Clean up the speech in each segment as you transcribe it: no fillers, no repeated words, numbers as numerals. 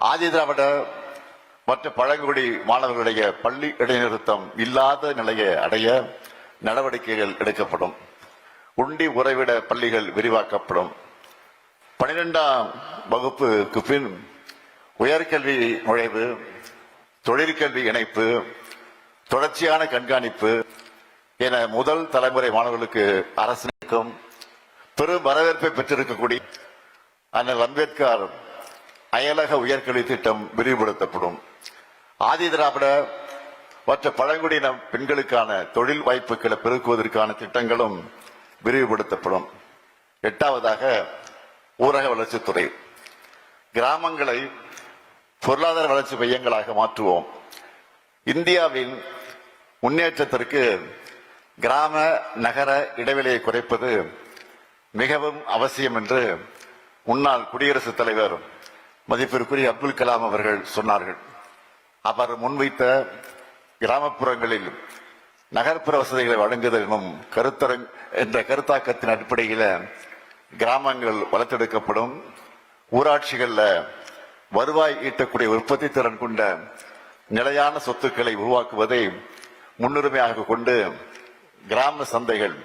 ஆதி திராவிட மற்ற பழங்குடி மாணவர்களுடைய பள்ளி இடைநிறுத்தம் இல்லாத நிலையை அடைய நடவடிக்கைகள் எடுக்கப்படும். உண்டி உறைவிட பள்ளிகள் விரிவாக்கப்படும். 12ஆம் வகுப்புக்கு பின் உயர்கல்வி நுழைவு, தொழிற்கல்வி இணைப்பு, தொடர்ச்சியான கண்காணிப்பு என முதல் தலைமுறை மாணவர்களுக்கு அரசுக்கும் பெரும் வரவேற்பை பெற்றிருக்கக்கூடிய அண்ணல் அம்பேத்கர் அயலக உயர்கல்வி திட்டம் விரிவுபடுத்தப்படும். ஆதி திராவிட மற்ற பழங்குடியின பெண்களுக்கான தொழில் வாய்ப்புகளை பெருக்குவதற்கான திட்டங்களும் விரிவுபடுத்தப்படும். 8வதாக ஊரக வளர்ச்சித்துறை. கிராமங்களை பொருளாதார வளர்ச்சி மையங்களாக மாற்றுவோம். இந்தியாவின் முன்னேற்றத்திற்கு கிராம நகர இடைவெளியை குறைப்பது மிகவும் அவசியம் என்று முன்னாள் குடியரசுத் தலைவர் மதிப்பிற்குரிய அப்துல் கலாம் அவர்கள் சொன்னார்கள். அவர் முன்வைத்த கிராமப்புறங்களில் நகர்ப்புற வசதிகளை வழங்குதல் என்ற கருத்தாக்கத்தின் அடிப்படையில் கிராமங்கள் வளர்த்தெடுக்கப்படும். ஊராட்சிகள்ல வருவாய் ஈட்டக்கூடிய உற்பத்தி திறன் கொண்ட நிலையான சொத்துக்களை உருவாக்குவதை முன்னுரிமையாக கொண்டு கிராம சந்தைகள்,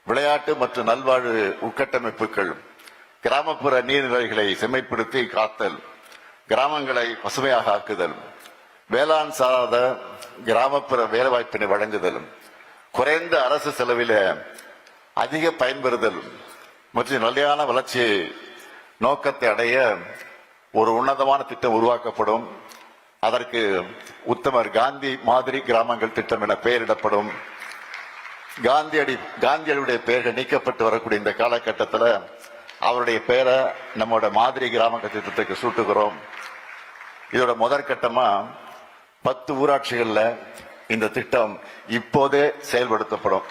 விளையாட்டு மற்றும் நல்வாழ்வு உட்கட்டமைப்புகள், கிராமப்புற நீர்நிலைகளை செம்மைப்படுத்தி காத்தல், கிராமங்களை பசுமையாக ஆக்குதல், வேளாண் சாராத கிராமப்புற வேலைவாய்ப்பினை வழங்குதல், குறைந்த அரசு செலவில அதிக பயன்பெறுதல் மற்றும் நிலையான வளர்ச்சி நோக்கத்தை அடைய ஒரு உன்னதமான திட்டம் உருவாக்கப்படும். அதற்கு உத்தமர் காந்தி மாதிரி கிராமங்கள் திட்டம் என பெயரிடப்படும். காந்தியடியுடைய பெயர்கள் நீக்கப்பட்டு வரக்கூடிய இந்த காலகட்டத்தில் அவருடைய பெயரை நம்மளோட மாதிரி கிராம திட்டத்துக்கு சூட்டுகிறோம். இதோட முதற்கட்டமா 10 ஊராட்சிகள்ல இந்த திட்டம் இப்போதே செயல்படுத்தப்படும்.